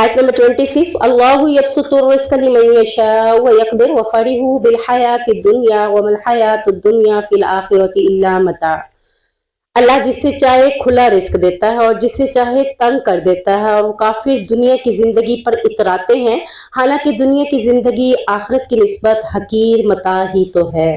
आयत नंबर 26, अल्लाहु यब्सुतुर रिज़्क़ लिमन यशाउ व यक़दिर व फ़रिहू बिल हयातिद दुनिया व मल हयातुद दुनिया फिल आखिरति इल्ला मता। अल्लाह जिससे चाहे खुला रिस्क देता है और जिससे चाहे तंग कर देता है, और वो काफिर दुनिया की जिंदगी पर इतराते हैं, हालांकि दुनिया की जिंदगी आखिरत की निस्बत हकीर मता ही तो है।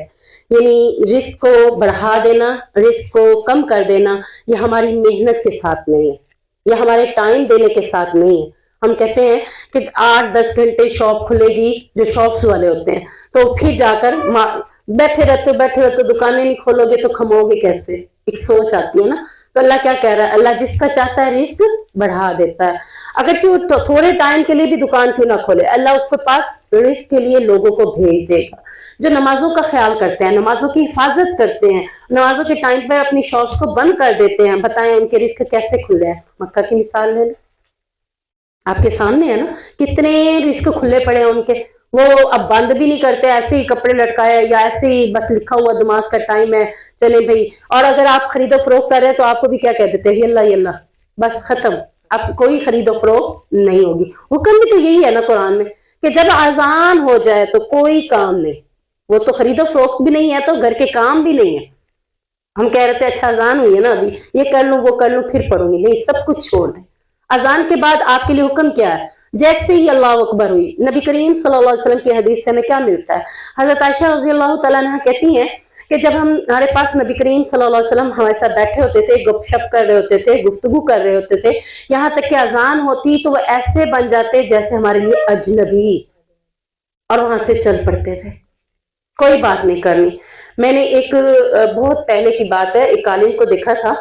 यानी रिस्क को बढ़ा देना, रिस्क को कम कर देना, ये हमारी मेहनत के साथ नहीं है, ये हमारे टाइम देने के साथ नहीं है। हम कहते हैं कि 8-10 घंटे शॉप खुलेगी, जो शॉप्स वाले होते हैं, तो फिर जाकर बैठे रहते दुकानें नहीं खोलोगे तो खमोगे कैसे, एक सोच आती है ना। तो अल्लाह क्या कह रहा है, अल्लाह जिसका चाहता है रिस्क बढ़ा देता है। अगर जो थोड़े टाइम के लिए भी दुकान क्यों ना खोले, अल्लाह उसके पास रिस्क के लिए लोगों को भेज देगा। जो नमाजों का ख्याल करते हैं, नमाजों की हिफाजत करते हैं, नमाजों के टाइम पर अपनी शॉप्स को बंद कर देते हैं, बताएं उनके रिस्क कैसे खुले हैं। मक्का की मिसाल ले, आपके सामने है ना, कितने रिस्क खुले पड़े हैं उनके। वो अब बंद भी नहीं करते, ऐसे ही कपड़े लटकाए या ऐसे ही बस लिखा हुआ नमाज का टाइम है, चले भाई। और अगर आप खरीदो फरोख्त कर रहे हैं तो आपको भी क्या कह देते हैं, यल्ला यल्ला, बस खत्म, अब कोई खरीदो फरोख्त नहीं होगी। हुक्म भी तो यही है ना कुरान में कि जब अजान हो जाए तो कोई काम नहीं, वो तो खरीदो फरोख्त भी नहीं है तो घर के काम भी नहीं है। हम कह रहे थे अच्छा अजान हुई है ना, अभी ये कर लूं वो कर लूं फिर पढ़ूंगी, नहीं, सब कुछ छोड़ दें। अजान के बाद आपके लिए हुक्म क्या है, जैसे ही अल्लाह अकबर हुई, नबी करीम सल्लल्लाहु अलैहि वसल्लम की हदीस से हमें क्या मिलता है, हजरत आयशा रज़ी अल्लाह तआला अन्हा कहती हैं कि जब हमारे पास नबी करीम सल्लल्लाहु अलैहि वसल्लम हमारे साथ बैठे होते थे, गपशप कर रहे होते थे, गुफ्तगू कर रहे होते थे, यहाँ तक कि अजान होती तो वो ऐसे बन जाते जैसे हमारे लिए अजनबी, और वहां से चल पड़ते थे, कोई बात नहीं करनी। मैंने एक बहुत पहले की बात है, एक आलिम को देखा था,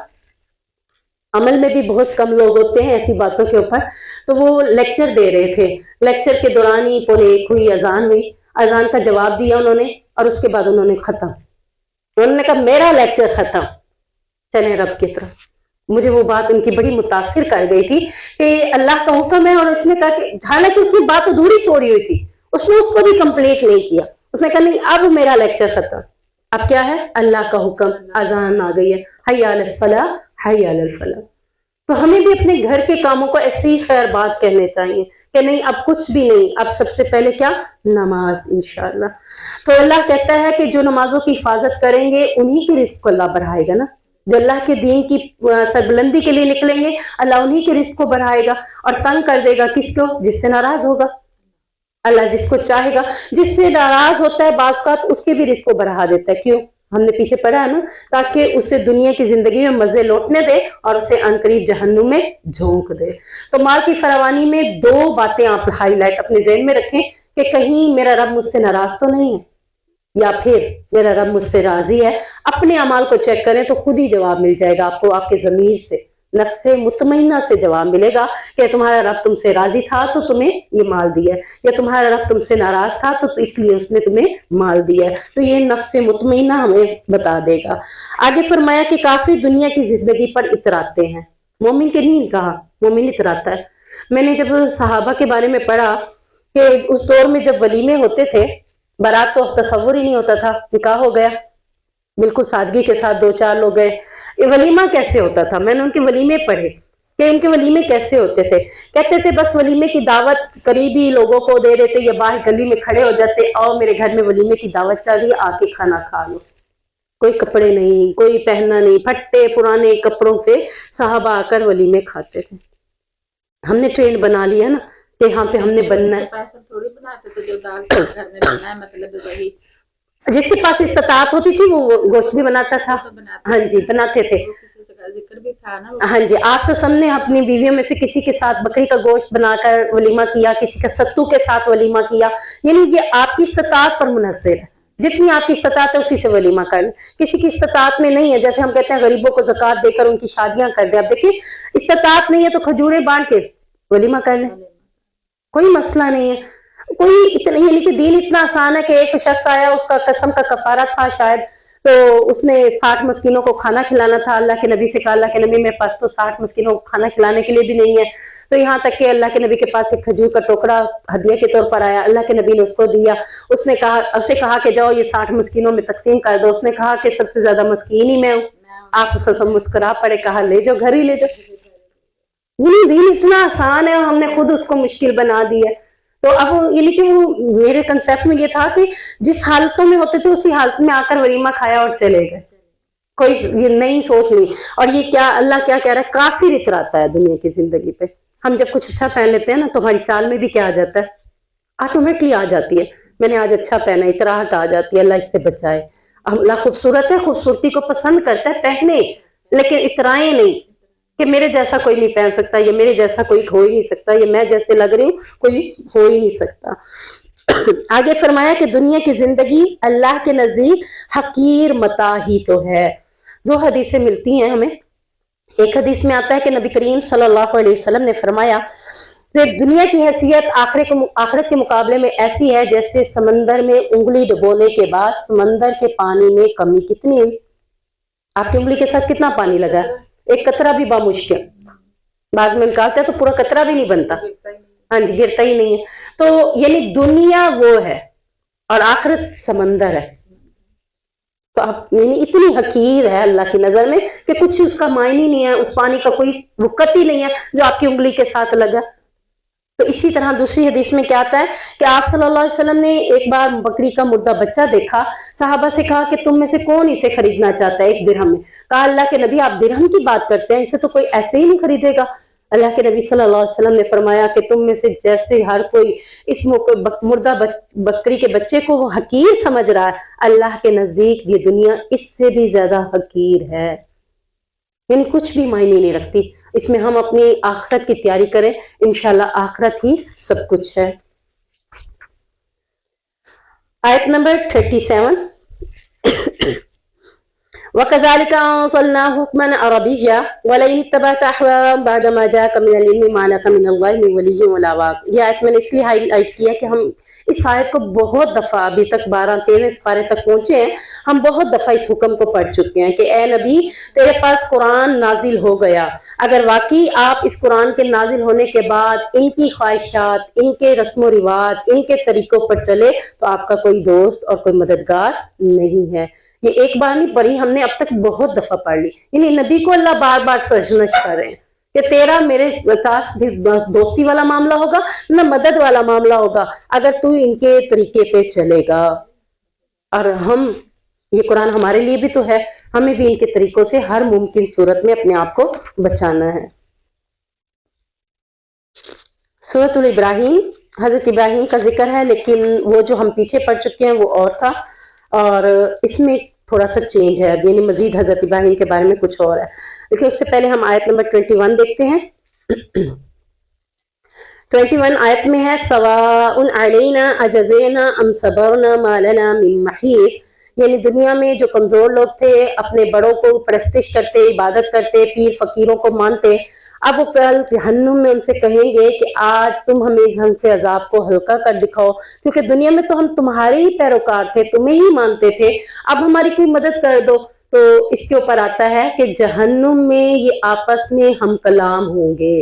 अमल में भी बहुत कम लोग होते हैं ऐसी बातों के ऊपर, तो वो लेक्चर दे रहे थे। लेक्चर के दौरान ही 1:45 हुई, अजान हुई, अजान का जवाब दिया उन्होंने, और उसके बाद उन्होंने खत्म, उन्होंने कहा मेरा लेक्चर खत्म, चले रब की तरफ। मुझे वो बात उनकी बड़ी मुतासिर कर गई थी कि अल्लाह का हुक्म है, और उसने कहा कि हालांकि उसने बात अधूरी छोड़ी हुई थी, उसने उसको भी कंप्लीट नहीं किया, उसने कहा नहीं अब मेरा लेक्चर खत्म। अब क्या है, अल्लाह का हुक्म, अजान आ गई है, हय्या अलल फलाह हय्या अलल फलाह। तो हमें भी अपने घर के कामों को ऐसे ही खैर बात कहने चाहिए कि नहीं अब कुछ भी नहीं, अब सबसे पहले क्या, नमाज इंशाअल्लाह। तो अल्लाह कहता है कि जो नमाजों की हिफाजत करेंगे उन्हीं के रिस्क को अल्लाह बढ़ाएगा ना, जो अल्लाह के दीन की सरबुलंदी के लिए निकलेंगे, अल्लाह उन्हीं के रिस्क को बढ़ाएगा। और तंग कर देगा किसको, जिससे नाराज होगा। अल्लाह जिसको चाहेगा, जिससे नाराज होता है बाज़ औक़ात, उसके भी रिस्क को बढ़ा देता है। क्यों, हमने पीछे पढ़ा है ना, ताकि उसे दुनिया की जिंदगी में मजे लौटने दे और उसे अनकरीब जहन्नुम में झोंक दे। तो माल की फरावानी में दो बातें आप हाईलाइट अपने ज़हन में रखें कि कहीं मेरा रब मुझसे नाराज तो नहीं है, या फिर मेरा रब मुझसे राजी है। अपने अमाल को चेक करें तो खुद ही जवाब मिल जाएगा आपको, आपके ज़मीर से, नफ्से मुतमइन्ना से जवाब मिलेगा कि तुम्हारा रब तुमसे राजी था तो तुम्हें ये माल दिया है, या तुम्हारा रब तुमसे नाराज था तो इसलिए उसने तुम्हें माल दिया है। तो ये नफ्से मुतमइन्ना हमें बता देगा। आगे फरमाया कि काफी दुनिया की जिंदगी पर इतराते हैं, मोमिन के नहीं कहा, मोमिन इतराता है। मैंने जब सहाबा के बारे में पढ़ा कि उस दौर में जब वलीमे होते थे, बारात तो तसव्वुर ही नहीं होता था, निकाह हो गया बिल्कुल सादगी के साथ, 2-4 लोग गए, ये वलीमा कैसे होता था। मैंने उनके वलीमे पढ़े कि इनके वलीमे कैसे होते थे। कहते थे बस वलीमे की दावत करीबी लोगों को दे देते, या बाहर गली में खड़े हो जाते, आओ मेरे घर में वलीमे की दावत चल रही है, आके खाना खा लो। कोई कपड़े नहीं, कोई पहनना नहीं, फट्टे पुराने कपड़ों से साहबा आकर वलीमे खाते थे। हमने ट्रेंड बना लिया ना कि यहाँ पे हमने बनना है, थोड़ी बनाते थे जो दाल घर में बनना है, मतलब वही जिसके पास इस्तात होती थी वो गोश्त भी बनाता था। हाँ जी, बनाते थे। जिक्र भी था ना। हाँ जी, आप सबने अपनी बीवियों में से किसी के साथ बकरी का गोश्त बनाकर वलीमा किया, किसी का सत्तू के साथ वलीमा किया, यानी ये आपकी इस्तात पर मुनहसर है। जितनी आपकी इस्तात है उसी से वलीमा कर। किसी की इस्तात में नहीं है, जैसे हम कहते हैं गरीबों को ज़कात देकर उनकी शादियां कर दे। अब देखिए इस्तात नहीं है तो खजूरें बांट के वलीमा कर लें, कोई मसला नहीं है। कोई इतना, यानी कि दीन इतना आसान है कि एक शख्स आया, उसका कसम का कफारा था शायद, तो उसने 60 मस्कीनों को खाना खिलाना था। अल्लाह के नबी से कहा, अल्लाह के नबी मेरे पास तो 60 मस्कीनों को खाना खिलाने के लिए भी नहीं है। तो यहाँ तक कि अल्लाह के नबी के पास एक खजूर का टोकरा हदिया के तौर पर आया, अल्लाह के नबी ने उसको दिया। उसे कहा कि जाओ ये 60 मस्कीनों में तकसीम कर दो। उसने कहा कि सबसे ज्यादा मस्कीन ही मैं हूँ। आप सब मुस्कुरा पड़े, कहा ले जाओ, घर ही ले जाओ। दीन इतना आसान है और हमने खुद उसको मुश्किल बना दिया है। तो अब यानी कि वो मेरे कंसेप्ट में ये था कि जिस हालतों में होते थे उसी हालत में आकर वलीमा खाया और चले गए, कोई ये नई सोच नहीं। और ये क्या अल्लाह क्या कह रहा है, काफिर इतराता है दुनिया की जिंदगी पे। हम जब कुछ अच्छा पहन लेते हैं ना तो हमारी चाल में भी क्या आ जाता है, ऑटोमेटिकली आ जाती है, मैंने आज अच्छा पहना, इतराहट आ जाती है, अल्लाह इससे बचाए। अल्लाह खूबसूरत है, खूबसूरती को पसंद करता है, पहने, लेकिन इतराए नहीं कि मेरे जैसा कोई नहीं पहन सकता, ये मेरे जैसा कोई हो ही नहीं सकता, ये मैं जैसे लग रही हूँ कोई हो ही नहीं सकता। आगे फरमाया कि दुनिया की जिंदगी अल्लाह के नजदीक हकीर मता ही तो है। दो हदीसें मिलती हैं हमें। एक हदीस में आता है कि नबी करीम सल्लल्लाहु अलैहि वसल्लम ने फरमाया कि दुनिया की हैसियत आखिरत के मुकाबले में ऐसी है जैसे समंदर में उंगली डुबोने के बाद समंदर के पानी में कमी कितनी हुई। आपकी उंगली के साथ कितना पानी लगा, एक कतरा भी बामुश्किल, बाद में निकालते हैं तो पूरा कतरा भी नहीं बनता, हाँ जी, गिरता ही नहीं है। तो यानी दुनिया वो है और आखिरत समंदर है। तो आप यानी इतनी हकीर है अल्लाह की नजर में कि कुछ उसका मायने नहीं है, उस पानी का कोई वक़्त ही नहीं है जो आपकी उंगली के साथ लगा। तो इसी तरह दूसरी हदीस में क्या आता है कि आप सल्लल्लाहु अलैहि वसल्लम ने एक बार बकरी का मुर्दा बच्चा देखा, सहाबा से कहा कि तुम में से कौन इसे खरीदना चाहता है एक दिरहम में। कहा अल्लाह के नबी आप दिरहम की बात करते हैं, इसे तो कोई ऐसे ही नहीं खरीदेगा। अल्लाह के नबी सल्लल्लाहु अलैहि वसल्लम ने फरमाया कि तुम में से जैसे हर कोई इस मुर्दा बकरी के बच्चे को वो हकीर समझ रहा है, अल्लाह के नजदीक ये दुनिया इससे भी ज्यादा हकीर है, यानी कुछ भी मायने नहीं रखती। इसमें हम अपनी आखिरत की तैयारी करें, इंशाल्लाह आखिरत ही सब कुछ है। आयत नंबर 37 वकज़ालिका अंज़लनाहु हुक्मन अरबिय्या वलइन इत्तबअता अहवाअहुम बअदमा जाअका मिनल इल्मि मा लका मिनल्लाहि मिन वलिय्यिन वला वाक़। ये आयत मैंने इसलिए हाईलाइट किया कि हम इस आयत को बहुत दफा, अभी तक 12-13 पारे तक पहुंचे हैं, हम बहुत दफा इस हुक्म को पढ़ चुके हैं कि ए नबी तेरे पास कुरान नाजिल हो गया, अगर वाकई आप इस कुरान के नाजिल होने के बाद इनकी ख्वाहिशात, इनके रस्म रिवाज, इनके तरीकों पर चले तो आपका कोई दोस्त और कोई मददगार नहीं है। ये एक बार नहीं पढ़ी हमने, अब तक बहुत दफा पढ़ ली। यानी नबी को अल्लाह बार बार सजनश कर रहे हैं कि तेरा मेरे साथ भी दोस्ती वाला मामला होगा न मदद वाला मामला होगा अगर तू इनके तरीके पे चलेगा। और हम, ये कुरान हमारे लिए भी तो है, हमें भी इनके तरीकों से हर मुमकिन सूरत में अपने आप को बचाना है। सूरतुल इब्राहिम, हजरत इब्राहिम का जिक्र है, लेकिन वो जो हम पीछे पढ़ चुके हैं वो और था और इसमें थोड़ा सा चेंज है, यानी मजीद हजरत इब्राहिम के बारे में कुछ और है। लेकिन उससे पहले हम आयत नंबर 21 देखते हैं। 21 आयत में है सवाउन अलैना अजज़ना अम सबरना मा लना मिन महीस। यानी दुनिया में जो कमजोर लोग थे, अपने बड़ों को परस्तिश करते, इबादत करते, पीर फकीरों को मानते, अब वो कल जहन्नुम में उनसे कहेंगे कि आज तुम हमें हमसे अजाब को हल्का कर दिखाओ, क्योंकि दुनिया में तो हम तुम्हारे ही पैरोकार थे, तुम्हें ही मानते थे, अब हमारी कोई मदद कर दो। तो इसके ऊपर आता है कि जहन्नुम में ये आपस में हम कलाम होंगे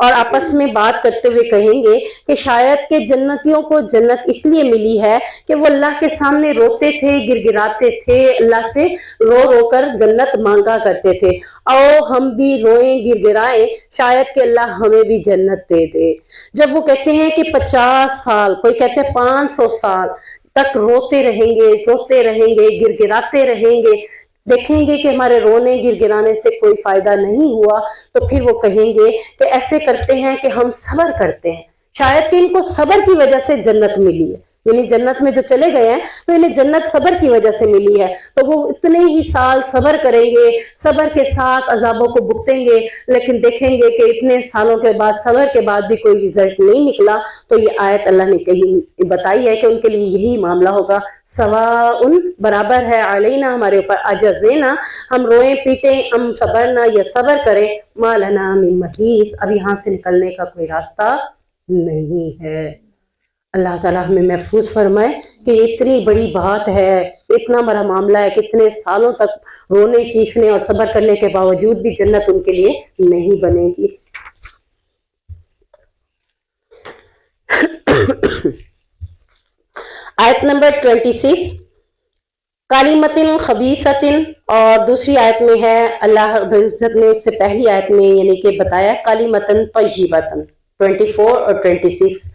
और आपस में बात करते हुए कहेंगे कि शायद के जन्नतियों को जन्नत इसलिए मिली है कि वो अल्लाह के सामने रोते थे, गिड़गिड़ाते थे, अल्लाह से रो रो कर जन्नत मांगा करते थे, आओ हम भी रोएं गिड़गिड़ाएं, शायद कि अल्लाह हमें भी जन्नत दे दे। जब वो कहते हैं कि 50 साल, कोई कहते हैं 500 साल तक रोते रहेंगे, गिड़गिड़ाते रहेंगे, देखेंगे कि हमारे रोने गिड़गिड़ाने से कोई फायदा नहीं हुआ, तो फिर वो कहेंगे कि ऐसे करते हैं कि हम सब्र करते हैं, शायद कि इनको सब्र की वजह से जन्नत मिली है, यानी जन्नत में जो चले गए हैं तो इन्हें जन्नत सब्र की वजह से मिली है। तो वो इतने ही साल सब्र करेंगे, सब्र के साथ अजाबों को भुगतेंगे, लेकिन देखेंगे कि इतने सालों के बाद, सब्र के बाद भी कोई रिजल्ट नहीं निकला। तो ये आयत अल्लाह ने कही बताई है कि उनके लिए यही मामला होगा, सवाउन बराबर है, अलैना हमारे ऊपर, अजज़ना हम रोए पीटे, हम सब्रना या सब्र करें, मा लना मिन महीस अब यहाँ से निकलने का कोई रास्ता नहीं है। अल्लाह ताला हमें महफूज फरमाए कि इतनी बड़ी बात है, इतना बड़ा मामला है कि इतने सालों तक रोने चीखने और सब्र करने के बावजूद भी जन्नत उनके लिए नहीं बनेगी। आयत नंबर 26 कालिमतिन खबीसतिन, और दूसरी आयत में है अल्लाह रब्बुल इज्जत ने उससे पहली आयत में यानी कि बताया कालिमतन तय्यिबतन 24 और 26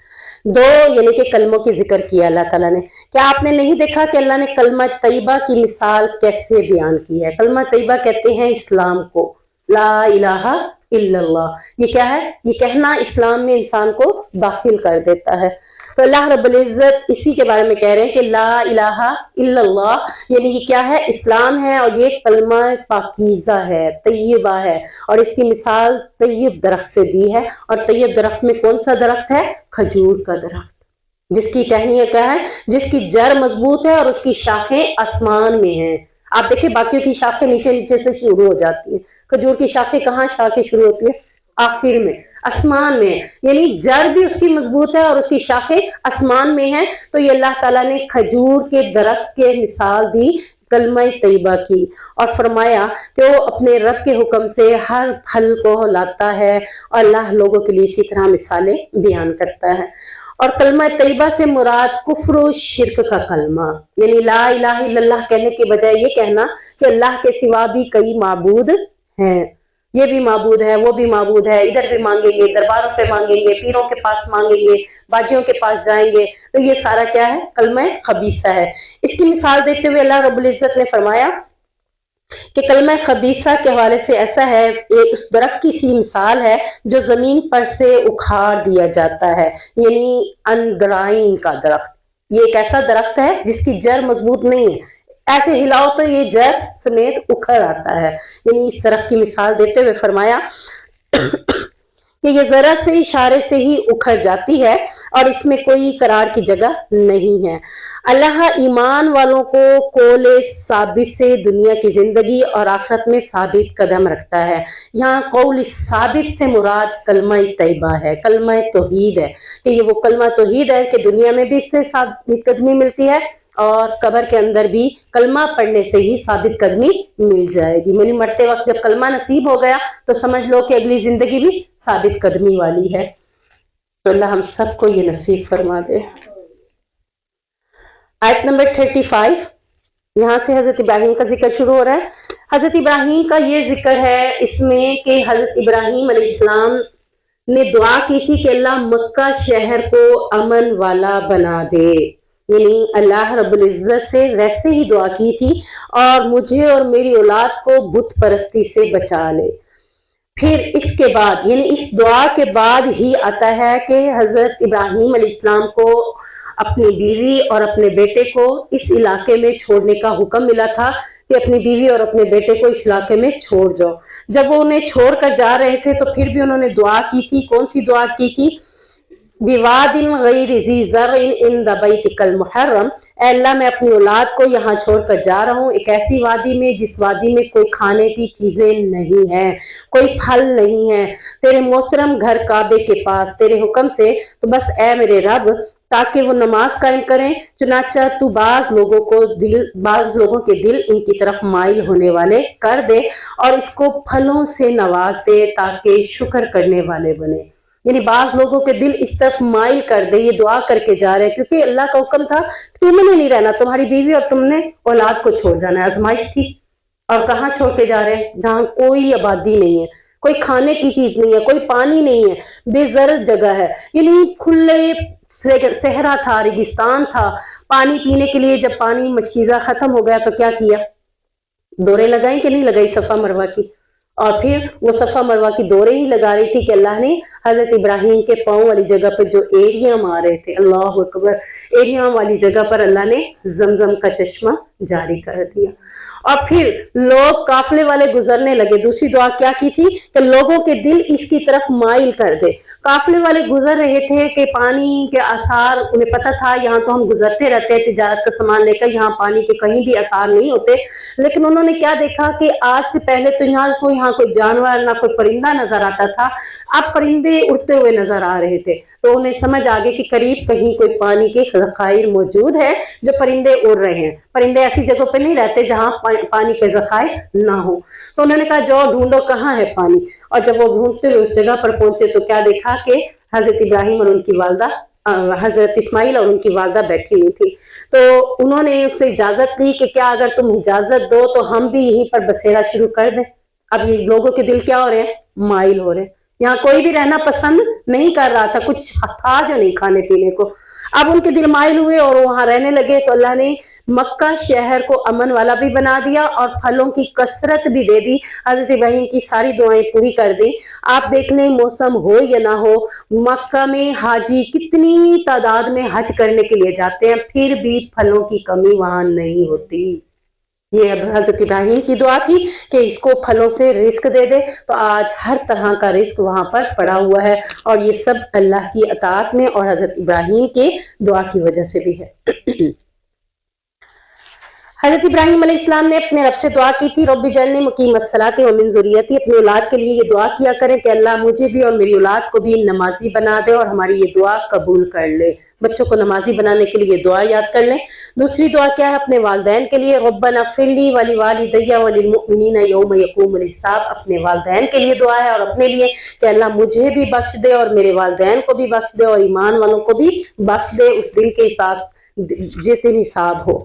दो यानी कि कलमों की जिक्र किया अल्लाह ताला ने। क्या आपने नहीं देखा कि अल्लाह ने कलमा तैयबा की मिसाल कैसे बयान की है? कलमा तैयबा कहते हैं इस्लाम को, ला इलाहा इल्लल्लाह, ये क्या है? ये कहना इस्लाम में इंसान को दाखिल कर देता है। तो अल्लाह रब्बुल इज्जत इसी के बारे में कह रहे हैं कि ला इलाहा इल्लल्लाह यानी ये क्या है? इस्लाम है, और ये कलमा पाकीज़ा है, तैयबा है, और इसकी मिसाल तैयब दरख्त से दी है। और तैयब दरख्त में कौन सा दरख्त है? खजूर का दरख्त, जिसकी टहनियां क्या है? जिसकी जड़ मजबूत है और उसकी शाखें आसमान में हैं। आप देखिए बाकियों की शाखें नीचे नीचे से शुरू हो जाती है, खजूर की शाखें कहाँ शाखें शुरू होती है? आखिर में, आसमान में, यानी जड़ भी उसकी मजबूत है और उसकी शाखें आसमान में है। तो ये अल्लाह ताला ने खजूर के दरख्त के मिसाल दी कलमा तैयबा की, और फरमाया कि वो अपने रब के हुक्म से हर फल को लाता है, और अल्लाह लोगों के लिए इसी तरह मिसालें बयान करता है। और कलमा तैयबा से मुराद कुफ्र और शिर्क का कलमा, यानी ला इलाहा इल्लल्लाह कहने के बजाय ये कहना कि अल्लाह के सिवा भी कई माबूद हैं, ये भी माबूद है, वो भी माबूद है, इधर भी मांगेंगे, दरबारों पे मांगेंगे, पीरों के पास मांगेंगे, बाजियों के पास जाएंगे, तो ये सारा क्या है? कलमा खबीसा है। इसकी मिसाल देते हुए अल्लाह रब्बुल इज्जत ने फरमाया कि कलमा खबीसा के हवाले से ऐसा है, ये उस दरख्त की सी मिसाल है जो जमीन पर से उखाड़ दिया जाता है, यानी अनग्राइन का दरख्त। ये एक ऐसा दरख्त है जिसकी जड़ मजबूत नहीं है, ऐसे हिलाओ तो ये जड़ समेत उखड़ आता है। यानी इस दरख्त की मिसाल देते हुए फरमाया कि ये जरा से इशारे से ही उखड़ जाती है और इसमें कोई करार की जगह नहीं है। अल्लाह ईमान वालों को कोले साबित से दुनिया की जिंदगी और आखिरत में साबित कदम रखता है। यहाँ कौल साबित से मुराद कलमा तैयबा है, कलमा तौहीद है, कि ये वो कलमा तौहीद है कि दुनिया में भी इससे साबित कदमी मिलती है और कब्र के अंदर भी कलमा पढ़ने से ही साबित कदमी मिल जाएगी। यानी मरते वक्त जब कलमा नसीब हो गया तो समझ लो कि अगली जिंदगी भी साबित कदमी वाली है। तो अल्लाह हम सबको ये नसीब फरमा दे। आयत नंबर 35, यहाँ से हजरत इब्राहिम का जिक्र शुरू हो रहा है। हजरत इब्राहिम का ये जिक्र है इसमें कि हजरत इब्राहिम अलैहिस्सलाम ने दुआ की थी कि अल्लाह मक्का शहर को अमन वाला बना दे, यानी अल्लाह रब्बुल इज्जत से वैसे ही दुआ की थी और मुझे और मेरी औलाद को बुत परस्ती से बचा ले। फिर इसके बाद यानी इस दुआ के बाद ही आता है कि हजरत इब्राहिम अलैहिस्सलाम को अपनी बीवी और अपने बेटे को इस इलाके में छोड़ने का हुक्म मिला था कि अपनी बीवी और अपने बेटे को इस इलाके में छोड़ जाओ। जब वो उन्हें छोड़ कर जा रहे थे तो फिर भी उन्होंने दुआ की थी। कौन सी दुआ की थी? विवादिन गैरि ज़ी ज़र्इन इंद बैतिकल मुहर्रम, अल्लाह मैं अपनी औलाद को यहाँ छोड़कर जा रहा हूँ एक ऐसी वादी में जिस वादी में कोई खाने की चीजें नहीं है, कोई फल नहीं है, तेरे मोहतरम घर काबे के पास तेरे हुक्म से, तो बस ए मेरे रब ताकि वो नमाज कायम करें। चुनाचा तू बाज लोगों के दिल इनकी तरफ माइल होने वाले कर दे और इसको फलों से नवाज दे ताकि शुक्र करने वाले बने। यानी बाज लोगों के दिल इस तरफ माइल कर दे, ये दुआ करके जा रहे हैं क्योंकि अल्लाह का हुक्म था तुमने नहीं रहना, तुम्हारी बीवी और तुमने औलाद को छोड़ जाना है। आजमाइश थी। और कहाँ छोड़ के जा रहे हैं? जहाँ कोई आबादी नहीं है, कोई खाने की चीज नहीं है, कोई पानी नहीं है, बेजर जगह है, यानी खुले सहरा था, रेगिस्तान था। पानी पीने के लिए जब पानी मशकीजा खत्म हो गया तो क्या किया? दौरे लगाई कि नहीं लगाई सफा मरवा की? और फिर वो सफा मरवा की दौरे ही लगा रही थी कि अल्लाह ने हजरत इब्राहिम के पांव वाली जगह पर जो एरिया मार रहे थे, अल्लाह अकबर, एरिया वाली जगह पर अल्लाह ने जमजम का चश्मा जारी कर दिया। और फिर लोग काफले वाले गुजरने लगे। दूसरी दुआ क्या की थी कि लोगों के दिल इसकी तरफ माइल कर दे। काफले वाले गुजर रहे थे कि पानी के आसार, उन्हें पता था यहाँ तो हम गुजरते रहते हैं तिजारत का सामान लेकर, यहाँ पानी के कहीं भी आसार नहीं होते, लेकिन उन्होंने क्या देखा कि आज से पहले तो यहाँ कोई जानवर ना कोई परिंदा नजर आता था, अब परिंदे उड़ते हुए नजर आ रहे थे। तो उन्हें समझ आ गई कि करीब कहीं कोई पानी के ज़खायर मौजूद है जो परिंदे उड़ रहे हैं। परिंदे ऐसी जगह पे नहीं रहते जहां पानी के ज़खायर ना हो। तो उन्होंने कहा जाओ ढूंढो कहाँ है पानी। और जब वो ढूंढते हुए उस जगह पर पहुंचे तो क्या देखा कि हजरत इब्राहिम और उनकी वालदा حضرत اسماعیل اور ان کی والدہ بیٹھی ہوئی تھی، تو انہوں نے اس سے اجازت لی کہ کیا اگر تم اجازت دو تو ہم بھی یہیں پر بسیرا شروع کر دیں۔ اب یہ لوگوں کے دل کیا ہو رہے ہیں؟ مائل ہو رہے ہیں، یہاں کوئی بھی رہنا پسند نہیں کر رہا تھا، کچھ تھا جو نہیں کھانے پینے کو، اب ان کے دل مائل ہوئے اور وہاں رہنے لگے، تو اللہ نے مکہ شہر کو امن والا بھی بنا دیا اور پھلوں کی کثرت بھی دے دی، حضرت ابراہیم کی ساری دعائیں پوری کر دی۔ آپ دیکھ لیں موسم ہو یا نہ ہو، مکہ میں حاجی کتنی تعداد میں حج کرنے کے لیے جاتے ہیں، پھر بھی پھلوں کی کمی وہاں نہیں ہوتی۔ یہ حضرت ابراہیم کی دعا تھی کہ اس کو پھلوں سے رزق دے دے، تو آج ہر طرح کا رزق وہاں پر پڑا ہوا ہے، اور یہ سب اللہ کی اطاعت میں اور حضرت ابراہیم کے دعا کی وجہ سے بھی ہے۔ حضرت ابراہیم علیہ السلام نے اپنے رب سے دعا کی تھی، رب اجعلنی مقیم الصلاۃ ومن ذریتی، اپنی اولاد کے لیے یہ دعا کیا کریں کہ اللہ مجھے بھی اور میری اولاد کو بھی نمازی بنا دے اور ہماری یہ دعا قبول کر لے۔ بچوں کو نمازی بنانے کے لیے دعا یاد کر لیں۔ دوسری دعا کیا ہے؟ اپنے والدین کے لیے، ربنا اغفر لی ولوالدی وللمؤمنین یوم یقوم الحساب، اپنے والدین کے لیے دعا ہے اور اپنے لیے کہ اللہ مجھے بھی بخش دے اور میرے والدین کو بھی بخش دے اور ایمان والوں کو بھی بخش دے اس دن کے حساب، جس دن حساب ہو۔